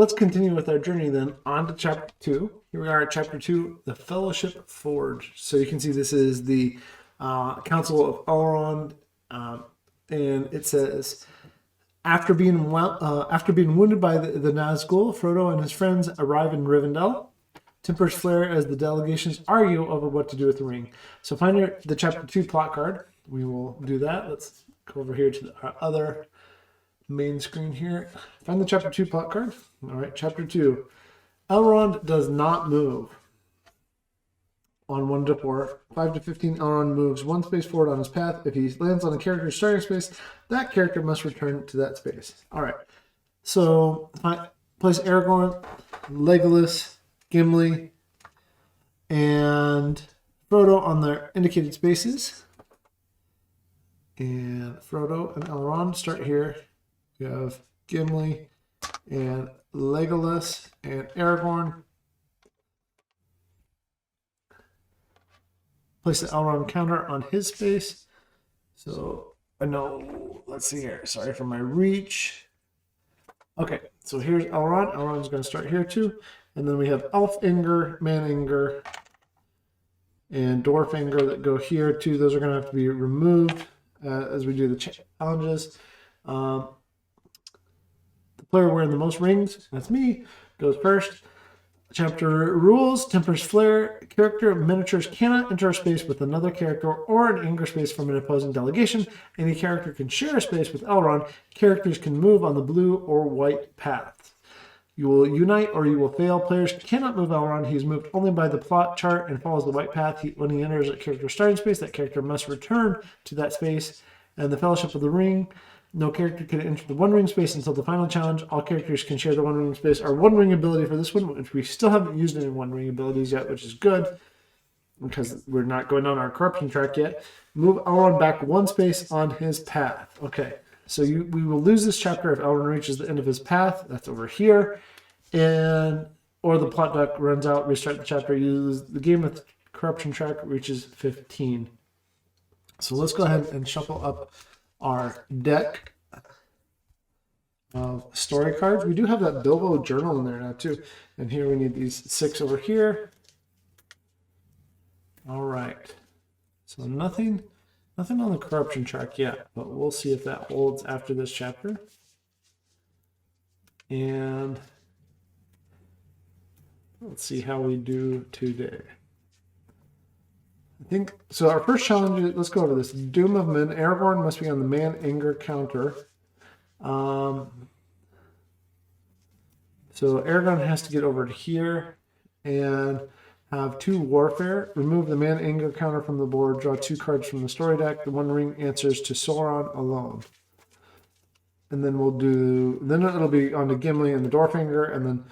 let's continue with our journey then on to chapter 2. Here we are at chapter 2, the Fellowship Forge. So you can see this is the Council of Elrond, and it says, after being wounded by the Nazgul, Frodo and his friends arrive in Rivendell. Tempers flare as the delegations argue over what to do with the ring. So find the chapter 2 plot card. We will do that. Let's go over here to our other main screen here. Find the chapter 2 plot card. All right, chapter 2. Elrond does not move. On 1 to 4, 5 to 15, Elrond moves 1 space forward on his path. If he lands on a character's starting space, that character must return to that space. All right. So place Aragorn, Legolas, Gimli, and Frodo on their indicated spaces. And Frodo and Elrond start here. We have Gimli and Legolas and Aragorn. Place the Elrond counter on his space. So I know, let's see here. Sorry for my reach. Okay, so here's Elrond. Elrond's going to start here too. And then we have Elf-Inger, Man-Inger, and Dwarf-Inger that go here too. Those are going to have to be removed as we do the challenges. The player wearing the most rings, that's me, goes first. Chapter rules: Tempers flare. Character miniatures cannot enter a space with another character or an Inger space from an opposing delegation. Any character can share a space with Elrond. Characters can move on the blue or white paths. You will unite or you will fail. Players cannot move Elrond. He is moved only by the plot chart and follows the white path. When he enters a character's starting space, that character must return to that space. And the Fellowship of the Ring: no character can enter the One Ring space until the final challenge. All characters can share the One Ring space. Our One Ring ability for this one, which we still haven't used any One Ring abilities yet, which is good because we're not going down our corruption track yet. Move Elrond back 1 space on his path. Okay, so we will lose this chapter if Elrond reaches the end of his path. That's over here. Or the plot deck runs out, restart the chapter. Use the game with corruption track reaches 15. So let's go ahead and shuffle up our deck of story cards. We do have that Bilbo journal in there now too. And here we need these 6 over here. All right. So nothing on the corruption track yet, but we'll see if that holds after this chapter. And let's see how we do today. I think so. Our first challenge, let's go over this. Doom of Men. Aragorn must be on the Man-Inger counter. So Aragorn has to get over to here and have 2 Warfare. Remove the Man-Inger counter from the board. Draw 2 cards from the story deck. The One Ring answers to Sauron alone. And then then it'll be on to Gimli and the Dwarf-Inger, and then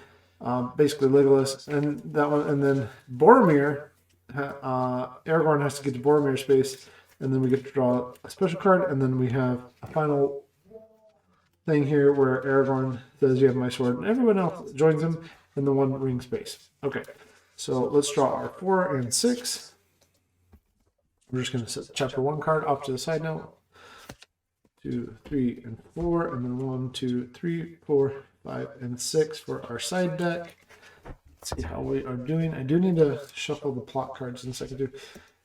basically Legolas and that one, and then Boromir. Aragorn has to get to Boromir space, and then we get to draw a special card, and then we have a final thing here where Aragorn says, "You have my sword," and everyone else joins him in the One Ring space. Okay, so let's draw our 4 and 6. We're just going to set chapter 1 card off to the side now. 2, 3, and 4, and then 1, 2, 3, 4, 5, and 6 for our side deck. Let's see how we are doing. I do need to shuffle the plot cards in a second too.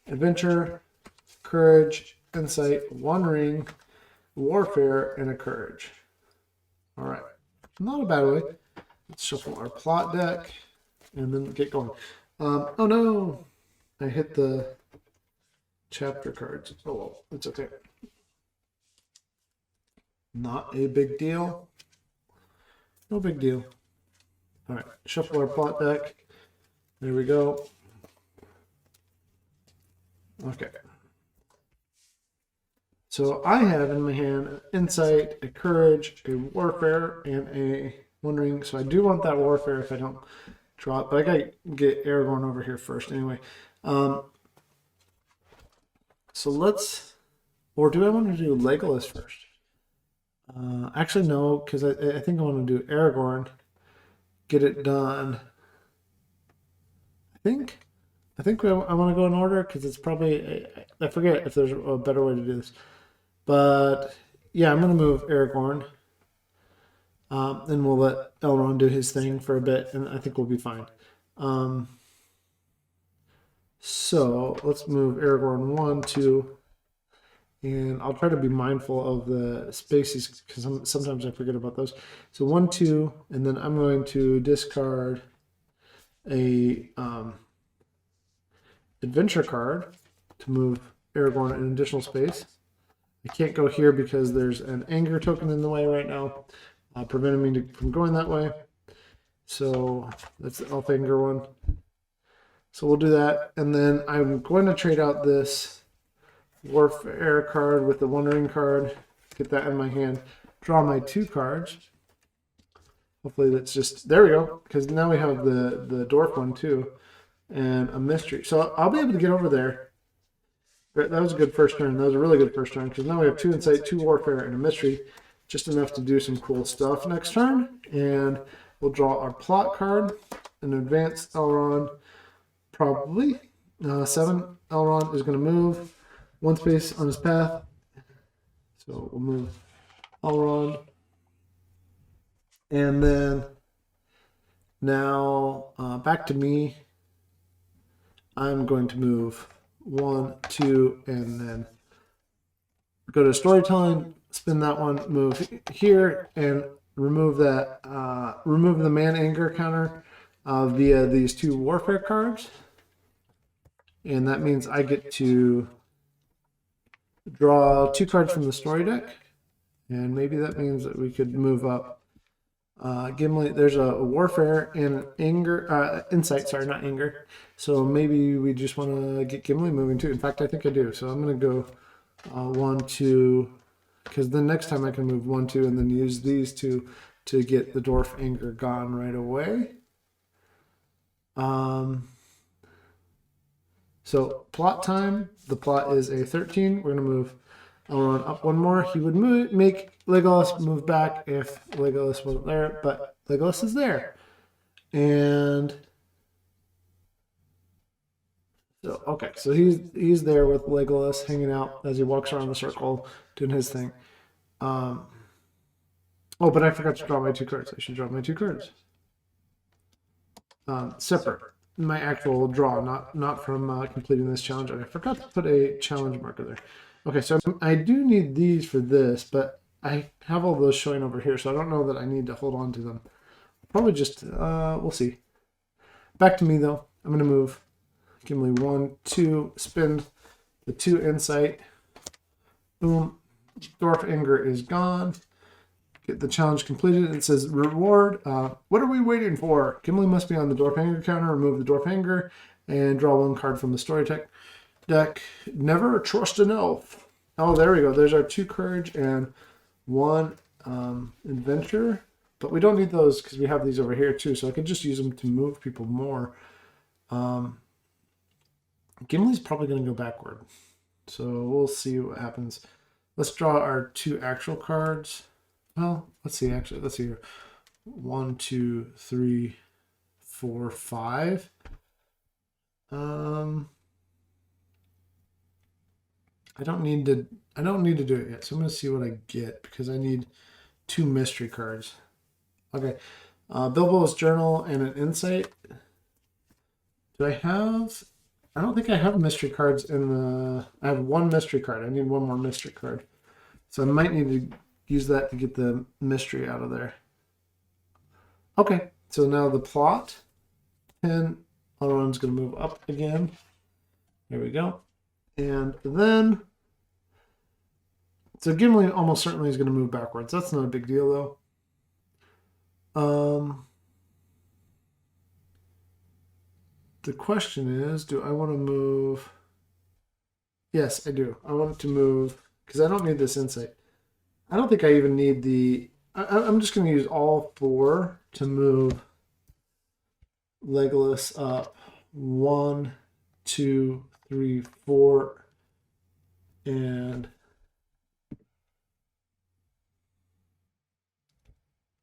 Adventure, Courage, Insight, One Ring, Warfare, and a Courage. All right, not a bad way. Let's shuffle our plot deck and then get going. Oh no, I hit the chapter cards. Oh well, it's okay. Not a big deal. No big deal. All right, shuffle our plot deck. There we go. Okay. So I have in my hand an Insight, a Courage, a Warfare, and a One Ring. So I do want that Warfare if I don't draw it, but I gotta get Aragorn over here first anyway. So let's, or do I want to do Legolas first? Actually, no, because I think I want to do Aragorn. Get it done. I think I want to go in order because it's probably, I forget if there's a better way to do this. But yeah, I'm going to move Aragorn. and we'll let Elrond do his thing for a bit, and I think we'll be fine. So let's move Aragorn 1, 2, and I'll try to be mindful of the spaces because sometimes I forget about those. So 1, 2, and then I'm going to discard a adventure card to move Aragorn an additional space. I can't go here because there's an anger token in the way right now, preventing me from going that way. So that's the elf anger one. So we'll do that, and then I'm going to trade out this warfare card with the wandering card. Get that in my hand. Draw my 2 cards. Hopefully that's just, there we go, because now we have the dwarf one too, and a mystery. So I'll be able to get over there. That was a good first turn. That was a really good first turn, because now we have 2 insight, 2 warfare, and a mystery. Just enough to do some cool stuff next turn. And we'll draw our plot card, an advanced Elrond, probably. 7, Elrond is going to move 1 space on his path. So we'll move Elrond. And then now back to me. I'm going to move 1, 2, and then go to storytelling, spin that one, move here, and remove that. Remove the man anger counter via these 2 warfare cards, and that means I get to draw 2 cards from the story deck, and maybe that means that we could move up. Gimli, there's a warfare and anger, insight, sorry, not anger. So maybe we just want to get Gimli moving too. In fact, I think I do. So I'm going to go 1, 2, because then next time I can move 1, 2, and then use these 2 to get the dwarf anger gone right away. So plot time. The plot is a 13. We're going to move Elrond up 1 more. He would make Legolas move back if Legolas wasn't there, but Legolas is there. And so, okay, so he's there with Legolas hanging out as he walks around the circle doing his thing. Oh, but I forgot to draw my 2 cards. I should draw my 2 cards. Separate. My actual draw, not from completing this challenge. I forgot to put a challenge marker there. Okay, so I do need these for this, but I have all those showing over here, so I don't know that I need to hold on to them. Probably just, we'll see. Back to me, though. I'm going to move Gimli 1, 2, spend the 2 insight. Boom. Dwarf anger is gone. Get the challenge completed. It says reward. What are we waiting for? Gimli must be on the dwarf anger counter. Remove the dwarf anger and draw 1 card from the story deck. Never trust an elf. Oh, there we go. There's our 2 courage and 1 adventure. But we don't need those because we have these over here too. So I can just use them to move people more. Gimli's probably going to go backward. So we'll see what happens. Let's draw our 2 actual cards. Well, let's see. Actually, let's see here. 1, 2, 3, 4, 5. I don't need to do it yet. So I'm going to see what I get because I need 2 mystery cards. Okay. Bilbo's journal and an insight. Do I have? I don't think I have mystery cards in the. I have 1 mystery card. I need 1 more mystery card. So I might need to use that to get the mystery out of there. Okay. So now the plot. 10. Elrond's going to move up again. There we go. And then, so Gimli almost certainly is going to move backwards. That's not a big deal, though. The question is, do I want to move? Yes, I do. I want to move, because I don't need this insight. I don't think I even need the, I'm just going to use all 4 to move Legolas up 1, 2, 3, 4, and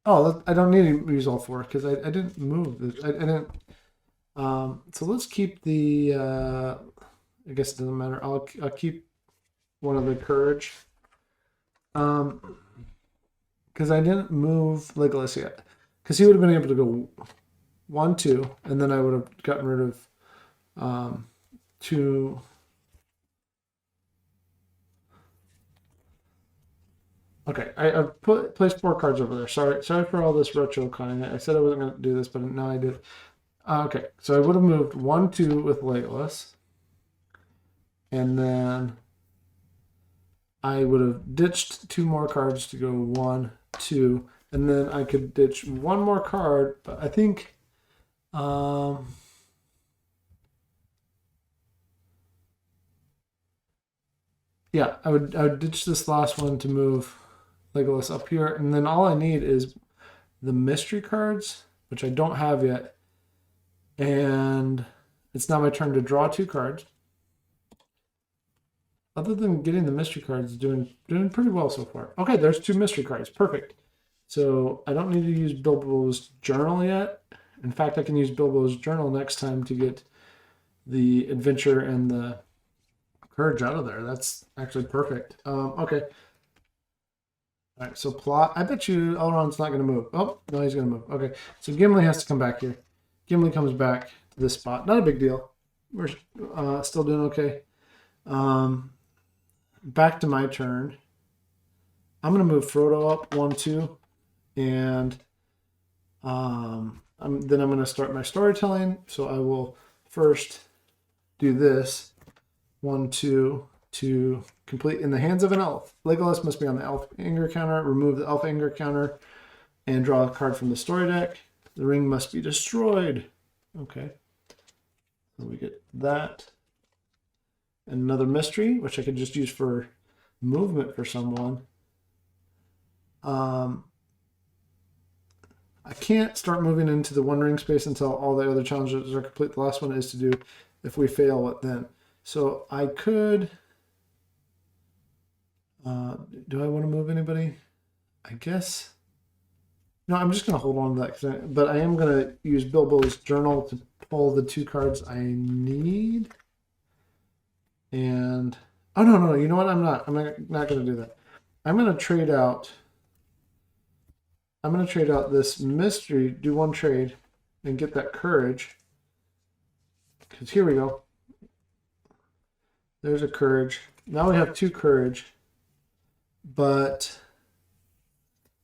oh, I don't need to use all 4 because I didn't move this. I didn't. So let's keep the. I guess it doesn't matter. I'll keep one of the courage. Because because I didn't move Legolas yet. Because he would have been able to go 1, 2, and then I would have gotten rid of 2. Okay, I've placed 4 cards over there. Sorry for all this retro conning. I said I wasn't going to do this, but now I did. Okay, so I would have moved 1, 2 with Legolas. And then I would have ditched 2 more cards to go 1, 2. And then I could ditch 1 more card, but I think... yeah, I would ditch this last one to move Legolas up here. And then all I need is the mystery cards, which I don't have yet. And it's now my turn to draw 2 cards. Other than getting the mystery cards, doing pretty well so far. Okay, there's 2 mystery cards. Perfect. So I don't need to use Bilbo's journal yet. In fact, I can use Bilbo's journal next time to get the adventure and the courage out of there. That's actually perfect. Okay. All right, so plot. I bet you Elrond's not going to move. Oh, no, he's going to move. Okay, so Gimli has to come back here. Gimli comes back to this spot. Not a big deal. We're still doing okay. Back to my turn. I'm going to move Frodo up 1, 2. And then I'm going to start my storytelling. So I will first do this. 1, 2 to complete in the hands of an elf. Legolas must be on the elf anger counter. Remove the elf anger counter and draw a card from the story deck. The ring must be destroyed. Okay. So we get that. And another mystery, which I could just use for movement for someone. I can't start moving into the 1 ring space until all the other challenges are complete. The last one is to do if we fail, what then? So I could... do I want to move anybody? I guess. No, I'm just going to hold on to that. But I am going to use Bilbo's journal to pull the 2 cards I need. And... oh, no. You know what? I'm not going to do that. I'm going to trade out... I'm going to trade out this mystery, do 1 trade, and get that courage. Because here we go. There's a courage. Now we have 2 courage. But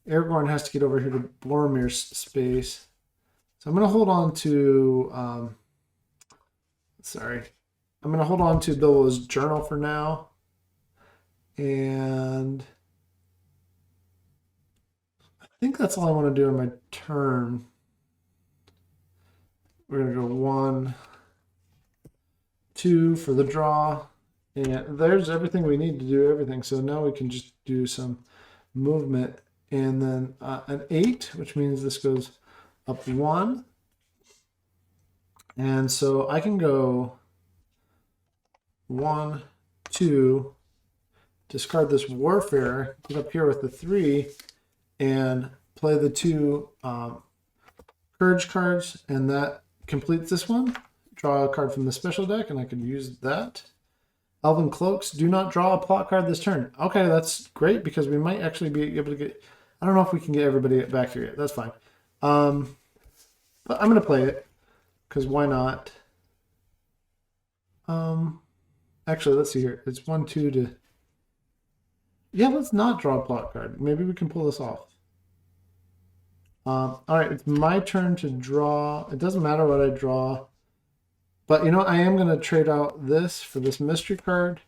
Aragorn has to get over here to Boromir's space. So I'm going to hold on to... I'm going to hold on to Bilbo's journal for now. And... I think that's all I want to do on my turn. We're going to go 1, 2 for the draw. And there's everything we need to do everything. So now we can just do some movement. And then an 8, which means this goes up 1. And so I can go 1, 2, discard this Warfare, get up here with the 3, and play the 2 courage cards, and that completes this one. Draw a card from the special deck, and I can use that. Elven Cloaks, do not draw a plot card this turn. Okay, that's great, because we might actually be able to get... I don't know if we can get everybody back here yet. That's fine. But I'm going to play it, because why not? Actually, let's see here. It's 1, 2 to... yeah, let's not draw a plot card. Maybe we can pull this off. All right, it's my turn to draw. It doesn't matter what I draw. But, you know, I am going to trade out this for this mystery card.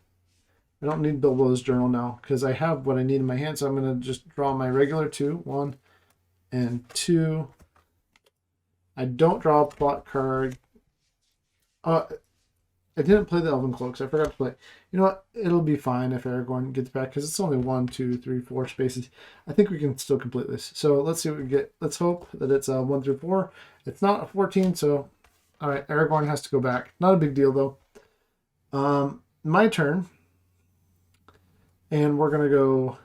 I don't need Bilbo's journal now because I have what I need in my hand. So I'm going to just draw my regular 2. 1 and 2. I don't draw a plot card. I didn't play the Elven Cloaks. I forgot to play. You know what? It'll be fine if Aragorn gets back because it's only 1, 2, 3, 4 spaces. I think we can still complete this. So let's see what we get. Let's hope that it's 1 through 4. It's not a 14, so all right. Aragorn has to go back. Not a big deal though. My turn, and we're gonna go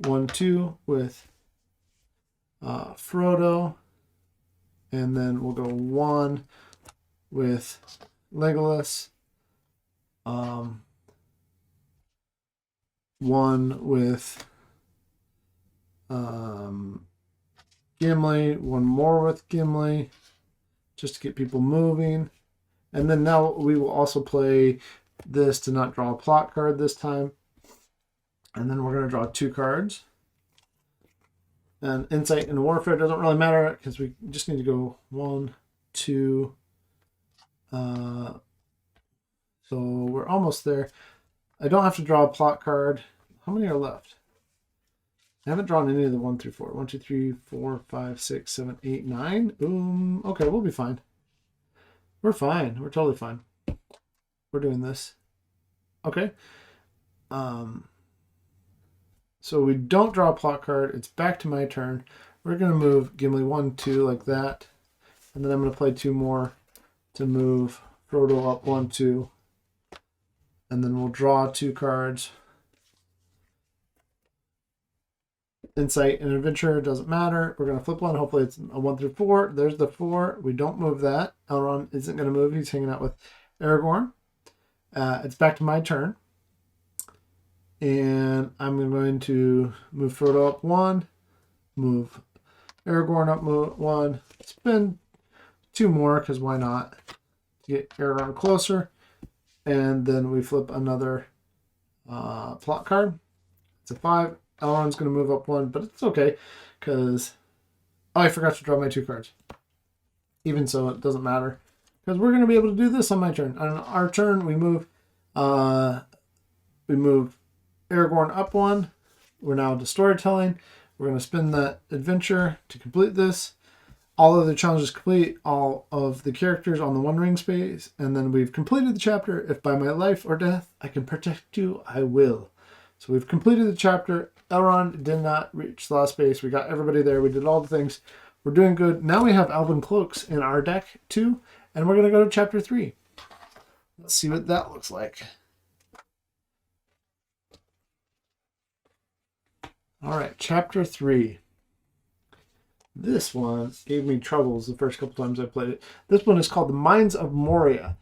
1, 2 with Frodo, and then we'll go 1 with Legolas, 1 with Gimli, one more with Gimli, just to get people moving. And then now we will also play this to not draw a plot card this time. And then we're going to draw 2 cards. And Insight and Warfare doesn't really matter because we just need to go 1, 2. So we're almost there. I don't have to draw a plot card. How many are left? I haven't drawn any of the 1 through 4. 1, 2, 3, 4, 5, 6, 7, 8, 9. Okay, we'll be fine. We're fine. We're totally fine. We're doing this. Okay. So we don't draw a plot card. It's back to my turn. We're going to move Gimli 1, 2 like that. And then I'm going to play 2 more to move Frodo up 1, 2. And then we'll draw 2 cards. Insight and Adventure doesn't matter. We're going to flip one. Hopefully it's a 1 through 4. There's the 4. We don't move that. Elrond isn't going to move. He's hanging out with Aragorn. It's back to my turn. And I'm going to move Frodo up 1. Move Aragorn up 1. Spend 2 more, because why not? Get Aragorn closer. And then we flip another plot card. It's a 5. Elrond's going to move up 1, but it's okay, because... Oh, I forgot to draw my 2 cards. Even so, it doesn't matter, because we're going to be able to do this on my turn. On our turn, we move Aragorn up 1. We're now to storytelling. We're going to spin that adventure to complete this. All of the challenges complete, all of the characters on the One Ring space, and then we've completed the chapter. If by my life or death I can protect you, I will. So we've completed the chapter. Elrond did not reach the last space. We got everybody there. We did all the things. We're doing good. Now we have Elven Cloaks in our deck too, and we're going to go to chapter 3. Let's see what that looks like. All right, chapter 3. This one gave me troubles the first couple times I played it. This one is called the Minds of Moria.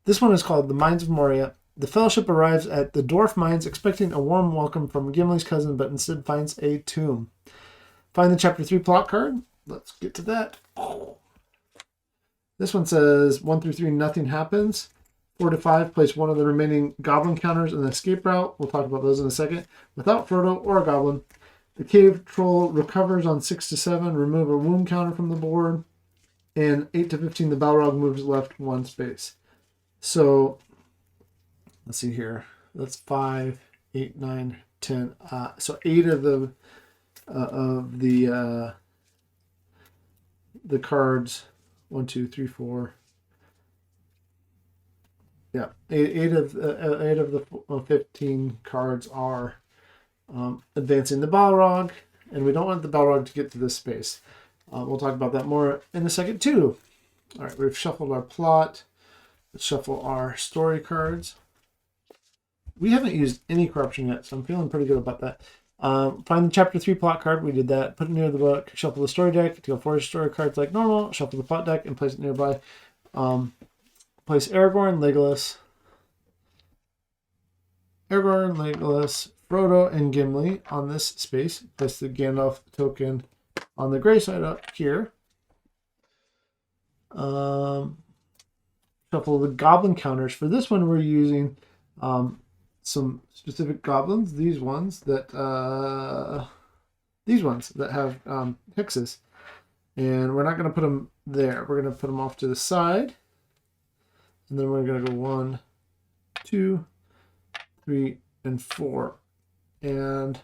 This one is called the Minds of Moria. The Fellowship arrives at the Dwarf Mines expecting a warm welcome from Gimli's cousin, but instead finds a tomb. Find the chapter 3 plot card. Let's get to that. This one says 1 through 3, nothing happens. 4 to 5, place one of the remaining goblin counters in the escape route. We'll talk about those in a second. Without Frodo or a goblin. The cave troll recovers on 6 to 7. Remove a wound counter from the board. And 8 to 15, the Balrog moves left 1 space. So, let's see here. That's 5, 8, 9, 10. So 8 of the cards. 1, 2, 3, 4. Yeah, 8 of the 15 cards are advancing the Balrog, and we don't want the Balrog to get to this space. We'll talk about that more in a second too. All right, we've shuffled our plot. Let's shuffle our story cards. We haven't used any corruption yet, so I'm feeling pretty good about that. Find the chapter 3 plot card. We did that. Put it near the book. Shuffle the story deck to go forward story cards like normal. Shuffle the plot deck and place it nearby. Place Aragorn, Legolas, Frodo, and Gimli on this space. Place the Gandalf token on the gray side up here. Shuffle the goblin counters. For this one, we're using some specific goblins. These ones that have hexes, and we're not going to put them there. We're going to put them off to the side. And then we're going to go 1, 2, 3, and 4. And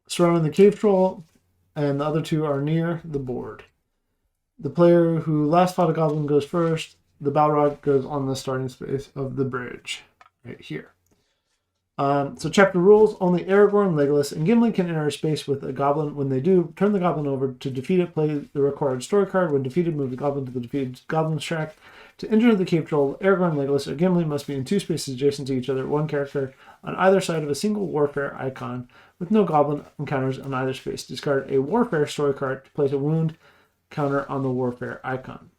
surrounding the cave troll, and the other 2 are near the board. The player who last fought a goblin goes first. The Balrog goes on the starting space of the bridge, right here. So chapter rules, only Aragorn, Legolas, and Gimli can enter a space with a goblin. When they do, turn the goblin over. To defeat it, play the required story card. When defeated, move the goblin to the defeated goblin's track. To enter the cave troll, Aragorn, Legolas, or Gimli must be in 2 spaces adjacent to each other, 1 character on either side of a single warfare icon, with no goblin encounters on either space. Discard a warfare story card to place a wound counter on the warfare icon.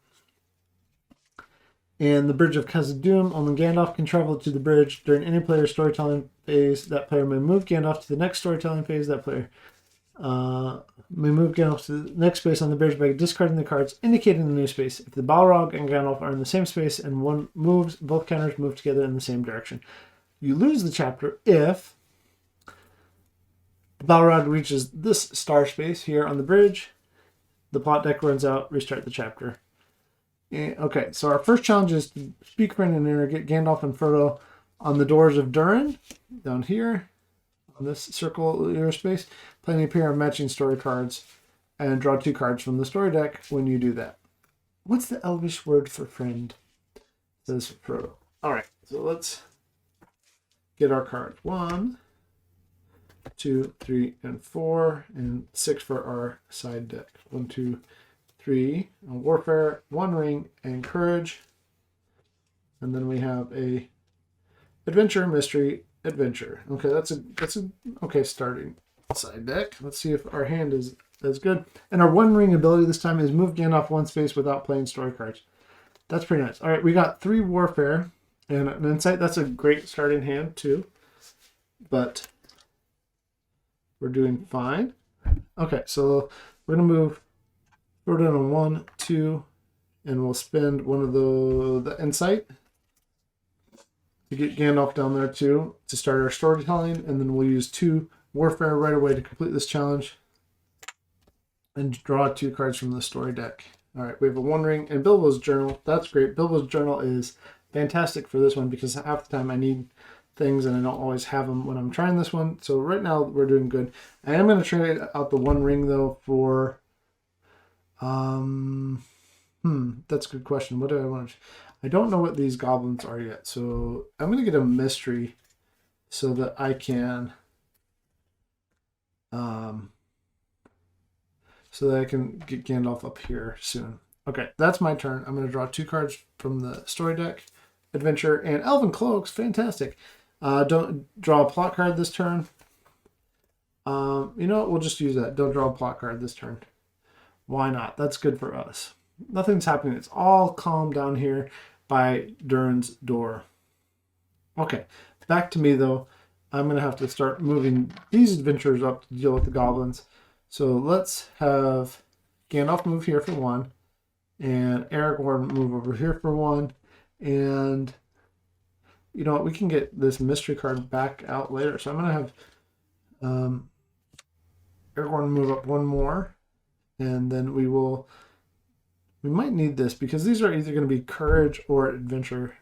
And the Bridge of Khazad-dûm, only Gandalf can travel to the bridge during any player's storytelling phase. That player may move Gandalf to the next storytelling phase. That player may move Gandalf to the next space on the bridge by discarding the cards indicating the new space. If the Balrog and Gandalf are in the same space and one moves, both counters move together in the same direction. You lose the chapter if the Balrog reaches this star space here on the bridge, the plot deck runs out, restart the chapter. Okay, so our first challenge is to speak friend and get Gandalf and Frodo on the doors of Durin, down here, on this circle space. Play any pair of matching story cards, and draw 2 cards from the story deck when you do that. What's the Elvish word for friend? Says Frodo. All right, so let's get our cards. 1, 2, 3, and 4, and 6 for our side deck. 1, 2, 3, warfare, 1 ring, and courage. And then we have a adventure, mystery, adventure. Okay, that's a okay starting side deck. Let's see if our hand is as good. And our 1 ring ability this time is move Gandalf 1 space without playing story cards. That's pretty nice. All right, we got 3 warfare and an insight. That's a great starting hand too. But we're doing fine. Okay, so we're gonna move Frodo on 1, 2, and we'll spend one of the insight to get Gandalf down there too to start our storytelling, and then we'll use 2 warfare right away to complete this challenge and draw 2 cards from the story deck. All right, we have a 1 ring and Bilbo's journal. That's great. Bilbo's journal is fantastic for this one because half the time I need things and I don't always have them when I'm trying this one. So right now we're doing good. I am going to trade out the 1 ring though for that's a good question. What do I want to... I don't know what these goblins are yet, so I'm going to get a mystery so that I can get Gandalf up here soon. Okay, that's my turn. I'm going to draw 2 cards from the story deck. Adventure and Elven Cloaks. Fantastic. Don't draw a plot card this turn. You know what? We'll just use that. Don't draw a plot card this turn. Why not? That's good for us. Nothing's happening. It's all calm down here by Durin's door. Okay, back to me though. I'm going to have to start moving these adventurers up to deal with the goblins. So let's have Gandalf move here for 1, and Aragorn move over here for 1, and you know what? We can get this mystery card back out later. So I'm going to have Aragorn move up 1 more, and then we might need this because these are either going to be courage or adventure.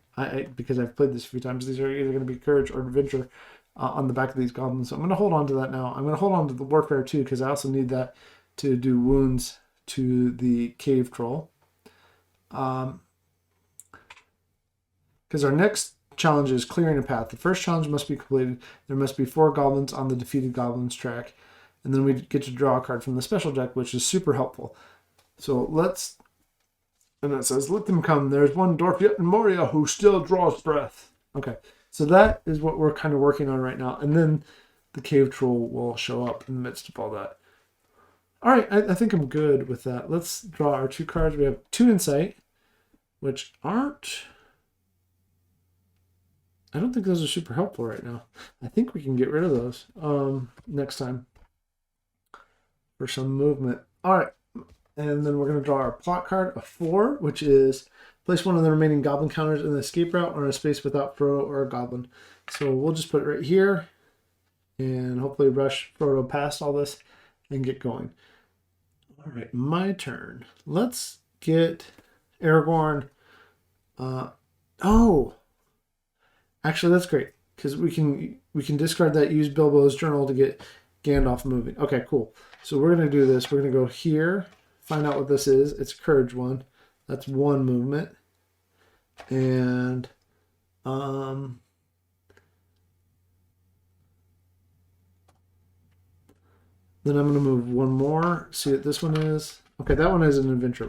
Because I've played this a few times, these are either going to be courage or adventure on the back of these goblins. So I'm going to hold on to that now. I'm going to hold on to the warfare too because I also need that to do wounds to the cave troll. Because our next challenge is clearing a path. The first challenge must be completed. There must be 4 goblins on the defeated goblins track. And then we get to draw a card from the special deck, which is super helpful. So let's... And it says, let them come. There's one dwarf yet in Moria who still draws breath. Okay, so that is what we're kind of working on right now. And then the cave troll will show up in the midst of all that. All right, I think I'm good with that. Let's draw our 2 cards. We have 2 insight, which aren't... I don't think those are super helpful right now. I think we can get rid of those next time for some movement. All right. And then we're going to draw our plot card, a 4, which is place one of the remaining goblin counters in the escape route or in a space without Frodo or a goblin. So we'll just put it right here and hopefully rush Frodo past all this and get going. All right, my turn. Let's get Aragorn. Oh, actually that's great because we can discard that, use Bilbo's journal to get Gandalf moving. Okay, cool. So we're going to do this. We're going to go here. Find out what this is. It's courage 1. That's 1 movement. And then I'm going to move 1 more. See what this one is. Okay, that one is an adventure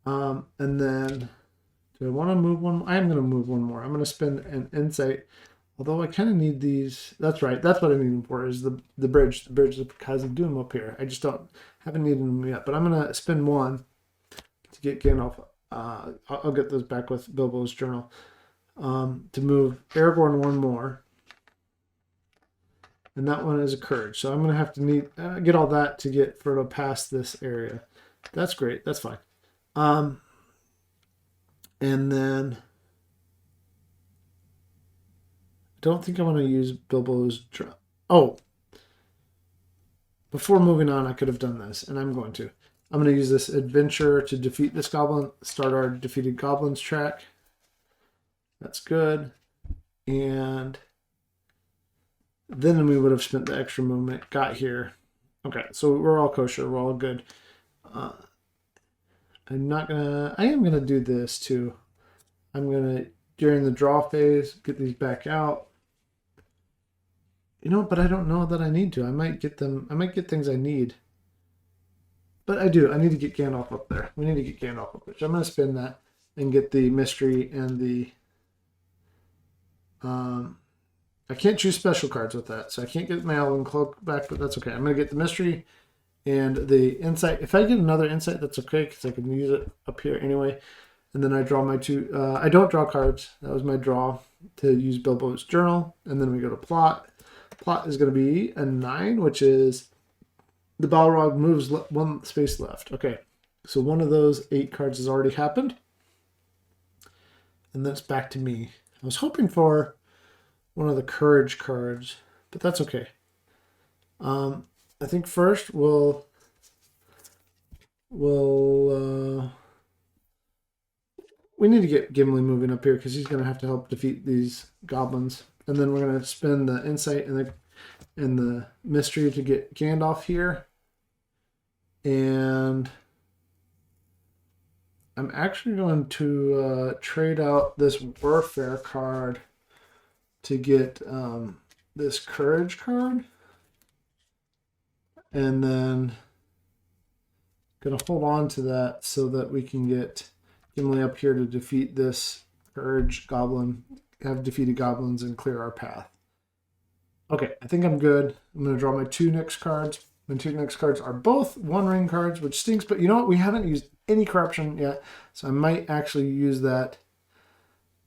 one. And then do I want to move 1 more? I am going to move 1 more. I'm going to spend an insight. Although I kind of need these. That's right. That's what I need them for, is the bridge. The bridge of Khazad-dûm up here. I just haven't needed them yet. But I'm going to spend 1 to get Gandalf I'll get those back with Bilbo's journal. To move Aragorn one more. And that one is a courage. So I'm going to have to get all that to get Frodo past this area. That's great. That's fine. And then I don't think I want to use Bilbo's... Oh! Before moving on, I could have done this, and I'm going to. I'm going to use this adventure to defeat this goblin, start our defeated goblins track. That's good. And then we would have spent the extra movement, got here. Okay, so we're all kosher, we're all good. I am gonna do this too. I'm gonna, during the draw phase, get these back out. You know, but I don't know that I need to. I might get things I need. But I do. I need to get Gandalf up there. We need to get Gandalf up there. So I'm going to spin that and get the mystery and the... I can't choose special cards with that. So I can't get my Elven Cloak back, but that's okay. I'm going to get the mystery and the insight. If I get another insight, that's okay, because I can use it up here anyway. And then I draw my two... I don't draw cards. That was my draw to use Bilbo's journal. And then we go to plot. Plot is going to be a 9, which is... The Balrog moves one space left. Okay, so one of those 8 cards has already happened. And then it's back to me. I was hoping for one of the courage cards, but that's okay. I think first we'll we need to get Gimli moving up here because he's going to have to help defeat these goblins. And then we're going to spend the insight and the mystery to get Gandalf here. And I'm actually going to trade out this warfare card to get this courage card. And then going to hold on to that so that we can get Gimli up here to defeat this courage goblin, have defeated goblins and clear our path. Okay, I think I'm good. I'm going to draw my 2 next cards. My 2 next cards are both One Ring cards, which stinks, but you know what? We haven't used any corruption yet, so I might actually use that.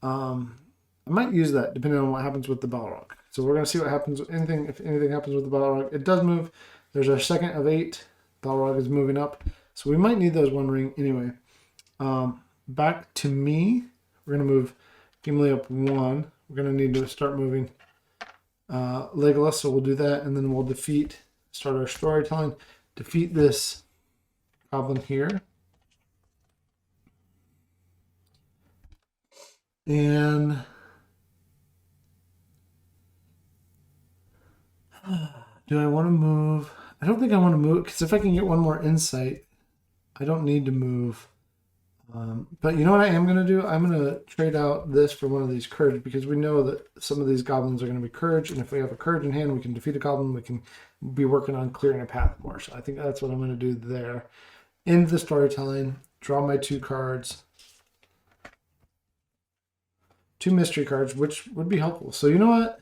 I might use that depending on what happens with the Balrog. So we're going to see what happens. If anything happens with the Balrog, it does move. There's our second of 8. Balrog is moving up, so we might need those One Ring anyway. Back to me. We're going to move Gimli up 1. We're going to need to start moving Legolas, so we'll do that, and then we'll start our storytelling, defeat this goblin here. And do I want to move? I don't think I want to move, because if I can get one more insight, I don't need to move. But you know what I am going to do? I'm going to trade out this for one of these courage, because we know that some of these goblins are going to be courage, and if we have a courage in hand, we can defeat a goblin, we can be working on clearing a path more. So I think that's what I'm going to do there. End the storytelling, draw my 2 cards. 2 mystery cards, which would be helpful. So you know what?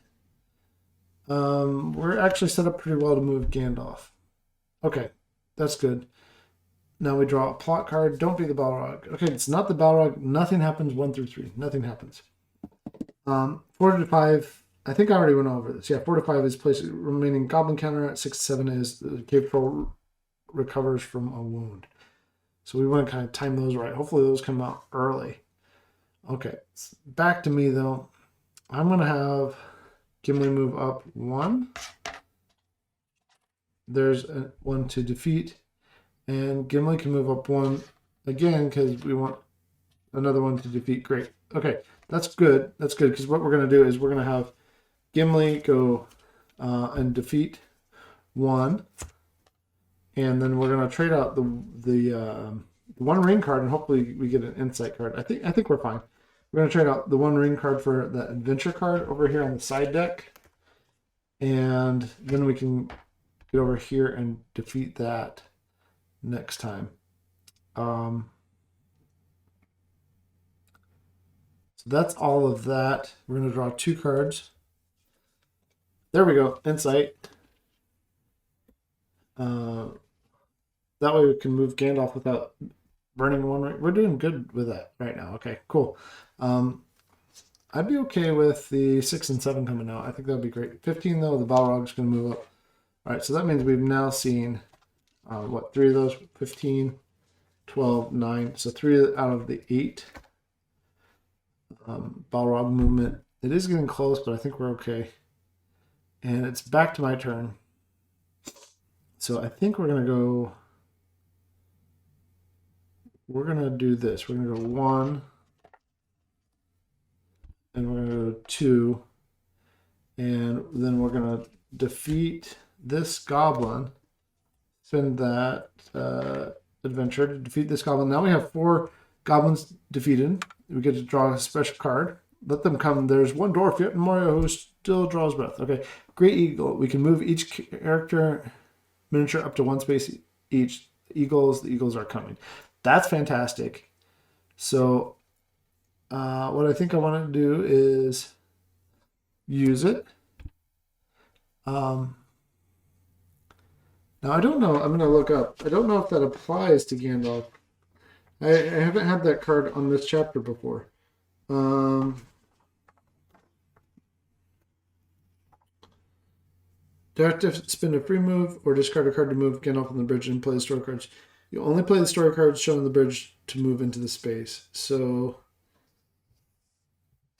We're actually set up pretty well to move Gandalf. Okay, that's good. Now we draw a plot card. Don't be the Balrog. Okay, it's not the Balrog. Nothing happens 1 through 3. Nothing happens. 4 to 5. I think I already went over this. Yeah, 4 to 5 is place remaining goblin counter. At 6 to 7 is the cave troll recovers from a wound. So we want to kind of time those right. Hopefully those come out early. Okay, back to me though. I'm going to have Gimli move up 1. There's one to defeat. And Gimli can move up 1 again because we want another one to defeat. Great. Okay, that's good. That's good because what we're going to do is we're going to have Gimli go and defeat 1. And then we're going to trade out the One Ring card and hopefully we get an insight card. I think we're fine. We're going to trade out the One Ring card for the adventure card over here on the side deck. And then we can get over here and defeat that next time. So that's all of that. We're going to draw 2 cards. There we go. Insight. That way we can move Gandalf without burning one ring. We're doing good with that right now. Okay, cool. I'd be okay with the 6 and 7 coming out. I think that'd be great. 15 though, the Balrog's going to move up. All right, so that means we've now seen what, 3 of those? 15, 12, 9. So 3 out of the 8 Balrog movement. It is getting close, but I think we're okay. And it's back to my turn. So I think we're going to go. We're going to do this. We're going to go 1. And we're going to go 2. And then we're going to defeat this goblin. Spend that adventure to defeat this goblin. Now we have 4 goblins defeated. We get to draw a special card. Let them come. There's one dwarf yet in Moria who still draws breath. Okay. Great Eagle. We can move each character miniature up to 1 space each. The Eagles are coming. That's fantastic. So what I think I want to do is use it. Now I don't know. I'm going to look up. I don't know if that applies to Gandalf. I haven't had that card on this chapter before. Do I have to spend a free move or discard a card to move Gandalf on the bridge and play the story cards? You only play the story cards shown on the bridge to move into the space. So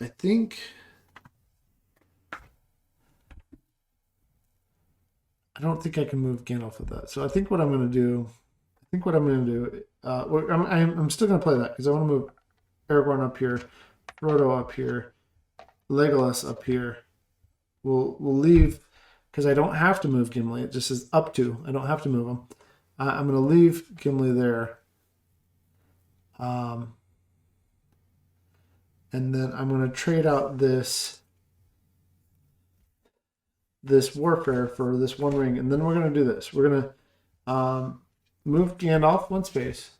I think I don't think I can move Gandalf with that. So I think what I'm going to do, I'm still going to play that because I want to move Aragorn up here, Frodo up here, Legolas up here. We'll leave because I don't have to move Gimli. It just says up to. I don't have to move him. I'm going to leave Gimli there. And then I'm going to trade out this warfare for this 1 ring. And then we're going to do this. We're going to move Gandalf 1 space.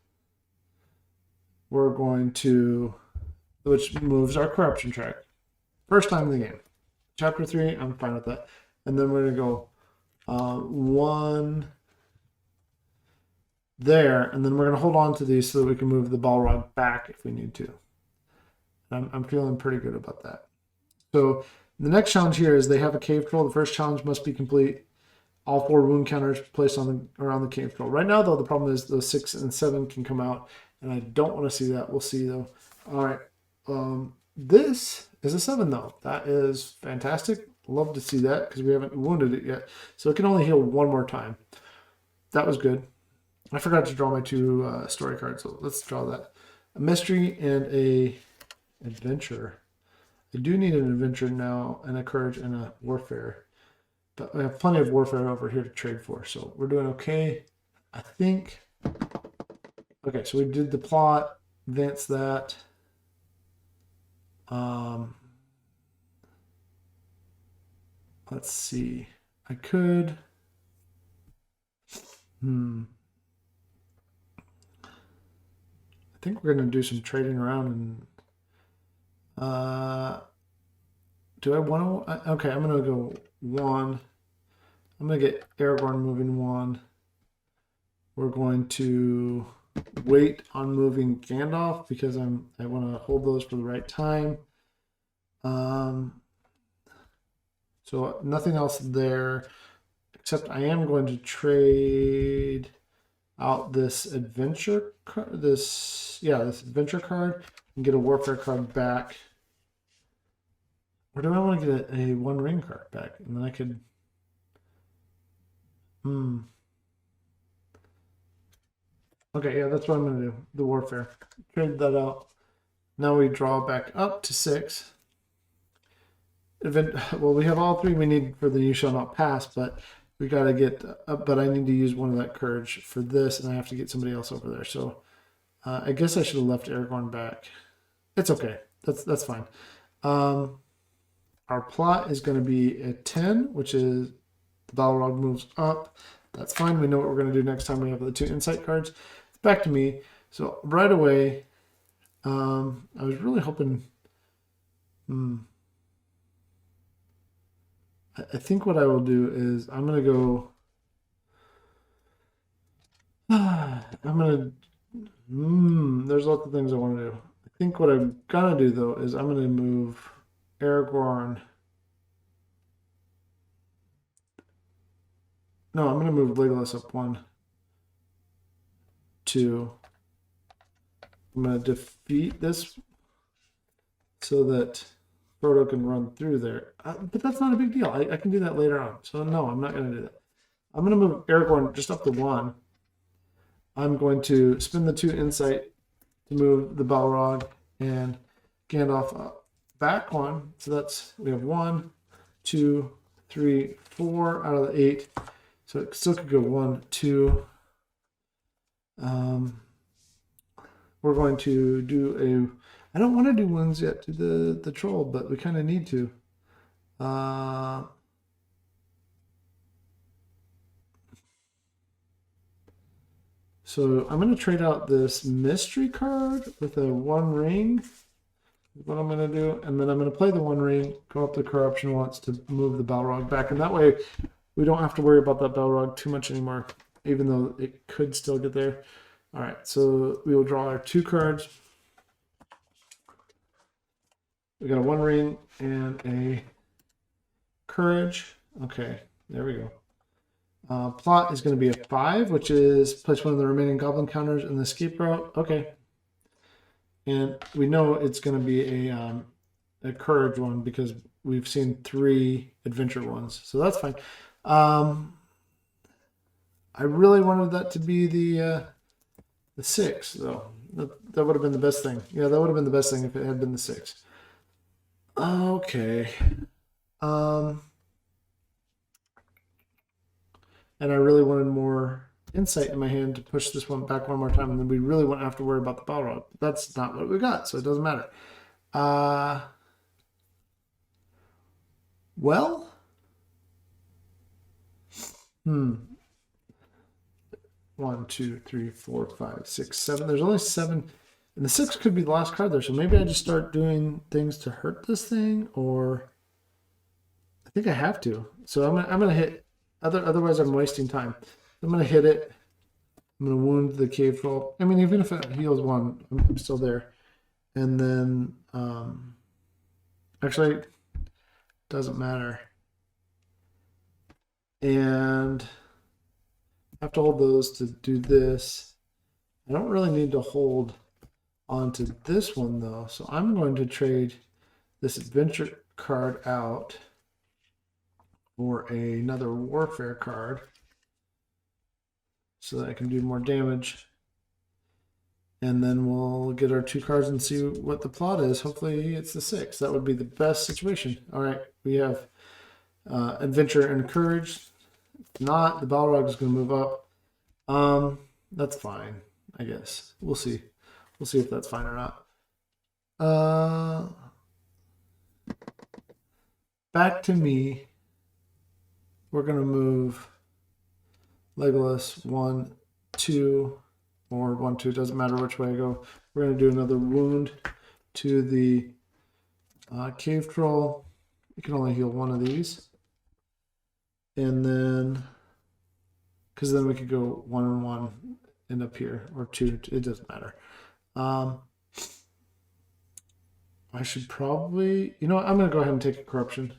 We're going to, which moves our corruption track. First time in the game. Chapter 3, I'm fine with that. And then we're going to go 1 there. And then we're going to hold on to these so that we can move the Balrog back if we need to. I'm feeling pretty good about that. So the next challenge here is they have a cave troll. The first challenge must be complete. All 4 wound counters placed around the cave troll. Right now, though, the problem is those 6 and 7 can come out. And I don't want to see that. We'll see, though. All right. This is a 7, though. That is fantastic. Love to see that because we haven't wounded it yet. So it can only heal 1 more time. That was good. I forgot to draw my 2 story cards, so let's draw that. A mystery and a adventure. I do need an adventure now and a courage and a warfare. But I have plenty of warfare over here to trade for, so we're doing okay. I think. Okay, so we did the plot, advance that. Let's see. I could. I think we're going to do some trading around and. Do I want to? Okay, I'm going to go 1. I'm going to get Aragorn moving 1. We're going to wait on moving Gandalf because I want to hold those for the right time. So nothing else there, except I am going to trade out this adventure card, this adventure card, and get a warfare card back. Or do I want to get a 1 ring card back? And then I could... Okay, yeah, that's what I'm going to do. The warfare. Trade that out. Now we draw back up to 6. Well, we have all 3 we need for the You Shall Not Pass, but we got to get... but I need to use 1 of that courage for this, and I have to get somebody else over there. So I guess I should have left Aragorn back. It's okay. That's fine. Our plot is going to be a 10, which is the Balrog moves up. That's fine. We know what we're going to do next time we have the 2 insight cards. It's back to me. So right away, I was really hoping... I think what I will do is I'm going to go... I'm going to There's lots of things I want to do. I think what I'm gonna do though is I'm gonna move Aragorn. No, I'm gonna move Legolas up 1, 2. I'm gonna defeat this so that Frodo can run through there. But that's not a big deal. I can do that later on. So no, I'm not gonna do that. I'm gonna move Aragorn just up to 1. I'm going to spend the 2 insight to move the Balrog and Gandalf up back 1. So that's, we have 1, 2, 3, 4 out of the 8. So it still could go 1, 2. We're going to do a, I don't want to do wounds yet to the troll, but we kind of need to. So I'm going to trade out this mystery card with a 1 ring. What I'm going to do, and then I'm going to play the 1 ring, go up to corruption once to move the Balrog back, and that way we don't have to worry about that Balrog too much anymore, even though it could still get there. All right, so we will draw our 2 cards. We got a 1 ring and a courage. Okay, there we go. Plot is going to be a 5, which is place one of the remaining goblin counters in the escape route. Okay. And we know it's going to be a courage one because we've seen 3 adventure ones. So that's fine. I really wanted that to be the 6, though. That would have been the best thing. Yeah, that would have been the best thing if it had been the 6. Okay. And I really wanted more insight in my hand to push this one back 1 more time, and then we really won't have to worry about the Balrog. That's not what we got, so it doesn't matter. Well, 1, 2, 3, 4, 5, 6, 7. There's only 7, and the 6 could be the last card there. So maybe I just start doing things to hurt this thing, or I think I have to. So I'm gonna hit. Otherwise, I'm wasting time. I'm gonna hit it. I'm gonna wound the cave troll. I mean, even if it heals 1, I'm still there. And then, actually, it doesn't matter. And I have to hold those to do this. I don't really need to hold onto this one though, so I'm going to trade this adventure card out for another warfare card so that I can do more damage, and then we'll get our 2 cards and see what the plot is. Hopefully it's the 6. That would be the best situation. All right, we have adventure and courage. If not, the Balrog is going to move up. That's fine, I guess. We'll see. We'll see if that's fine or not. Back to me. We're going to move Legolas 1, 2, or 1, 2. It doesn't matter which way I go. We're going to do another wound to the cave troll. You can only heal 1 of these. And then, because then we could go 1 and 1 and up here, or 2. It doesn't matter. I should probably, you know what, I'm going to go ahead and take a corruption.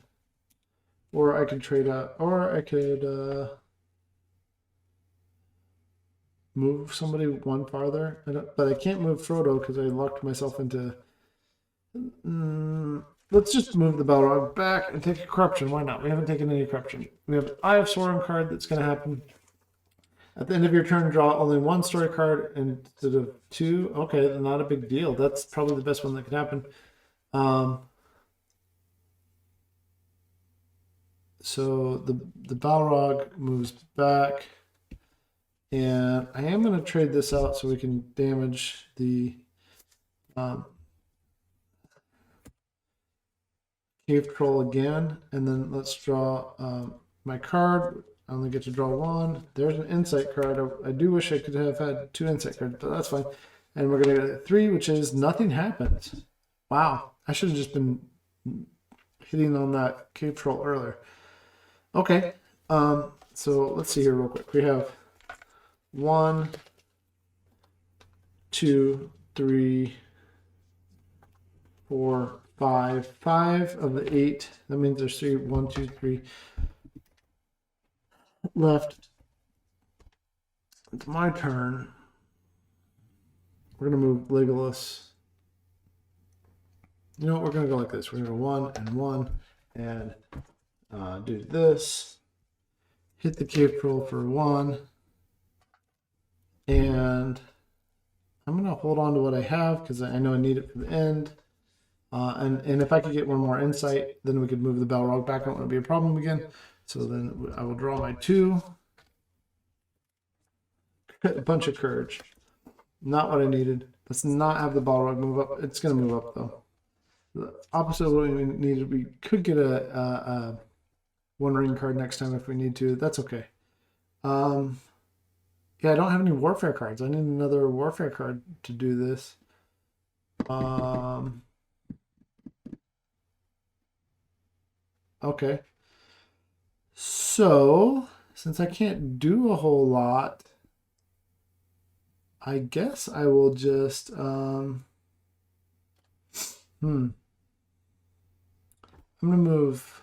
Or I could trade out, or I could move somebody 1 farther. But I can't move Frodo because I locked myself into... let's just move the Balrog back and take a corruption. Why not? We haven't taken any corruption. We have an Eye of Sauron card that's going to happen. At the end of your turn, draw only 1 story card instead of 2. Okay, not a big deal. That's probably the best one that could happen. So the Balrog moves back, and I am going to trade this out so we can damage the cave troll again, and then let's draw my card. I only get to draw 1. There's an insight card. I do wish I could have had 2 insight cards, but that's fine. And we're going to get 3, which is nothing happens. Wow, I should have just been hitting on that cave troll earlier. Okay, so let's see here real quick. We have 1, 2, 3, 4, 5. 5 of the 8. That means there's 3. 1, 2, 3 left. It's my turn. We're going to move Legolas. You know what? We're going to go like this. We're going to go 1 and 1 and do this. Hit the cave troll for 1. And I'm going to hold on to what I have because I know I need it for the end. And if I could get one more insight, then we could move the Balrog back. I don't want to be a problem again. So then I will draw my 2. A bunch of courage. Not what I needed. Let's not have the Balrog move up. It's going to move up, though. The opposite of what we needed. We could get a one ring card next time if we need to. That's okay. Yeah, I don't have any warfare cards. I need another warfare card to do this. Okay. So, since I can't do a whole lot, I guess I will just, I'm going to move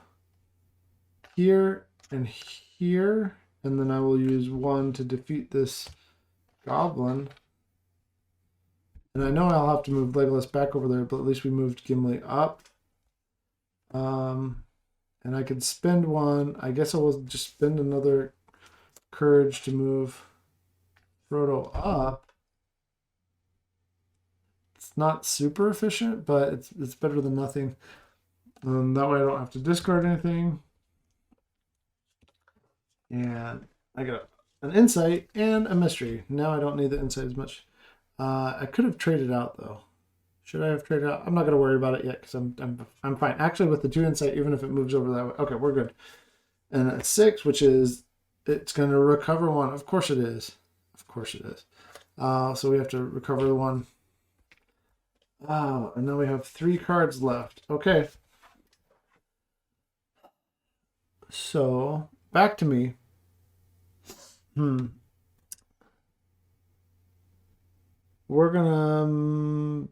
here and here, and then I will use 1 to defeat this goblin. And I know I'll have to move Legolas back over there, but at least we moved Gimli up. And I could spend 1. I guess I will just spend another courage to move Frodo up. It's not super efficient, but it's better than nothing. That way I don't have to discard anything. And I got an insight and a mystery. Now I don't need the insight as much. I could have traded out though. Should I have traded out? I'm not going to worry about it yet because I'm fine. Actually, with the 2 insight, even if it moves over that way, okay, we're good. And a 6, which is it's going to recover 1. Of course it is. Of course it is. So we have to recover the 1. And now we have 3 cards left. Okay. So back to me. We're gonna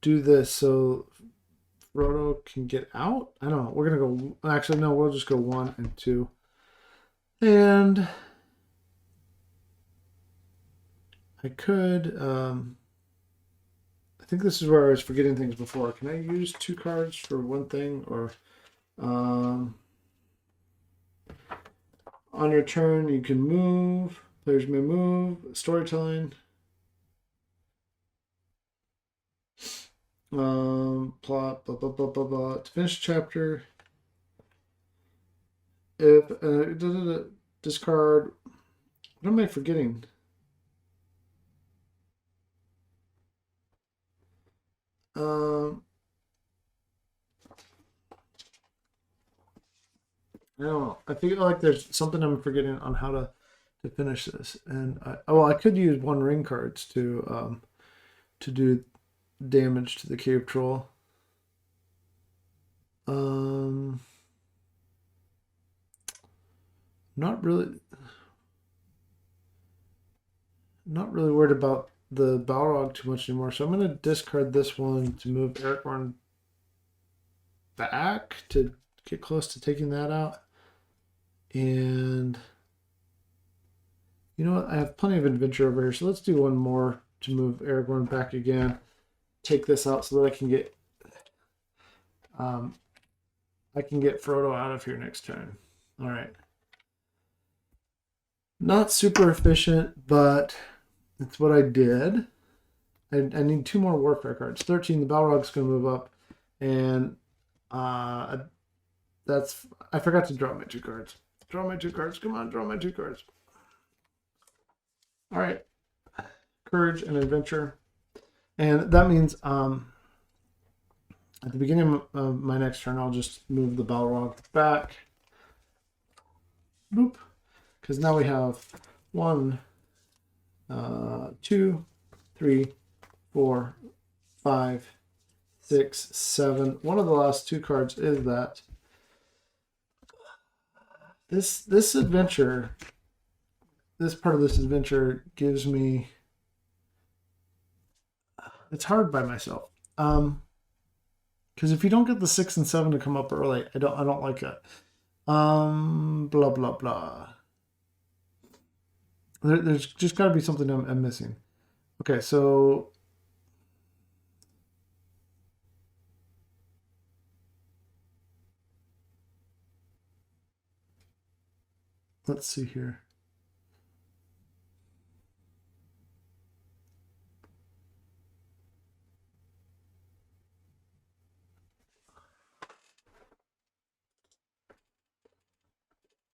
do this so Frodo can get out. I don't know. We're gonna go. Actually, no. We'll just go 1 and 2. And I could. I think this is where I was forgetting things before. Can I use 2 cards for one thing, or on your turn you can move. Players may move. Storytelling. Plot, blah, blah, blah, blah, blah. To finish chapter, if discard, what am I forgetting? I don't know. I feel like there's something I'm forgetting on how to finish this, and I could use 1 ring cards to do damage to the cave troll. Not really worried about the Balrog too much anymore, so I'm going to discard this one to move Aragorn back to get close to taking that out. And you know what? I have plenty of adventure over here, so let's do 1 more to move Aragorn back again. Take this out so that I can get Frodo out of here next time. All right. Not super efficient, but it's what I did. I need 2 more warfare cards. 13, the Balrog's going to move up, and that's I forgot to draw my 2 cards. Draw my 2 cards. Come on, draw my 2 cards. All right. Courage and adventure. And that means at the beginning of my next turn, I'll just move the Balrog back. Boop. Because now we have 1, 2, 3, 4, 5, 6, 7. One of the last 2 cards is that. This adventure, this part of this adventure gives me It's hard by myself. Because if you don't get the 6 and 7 to come up early, I don't like that. Blah blah blah. There's just got to be something I'm missing. Okay, so let's see here.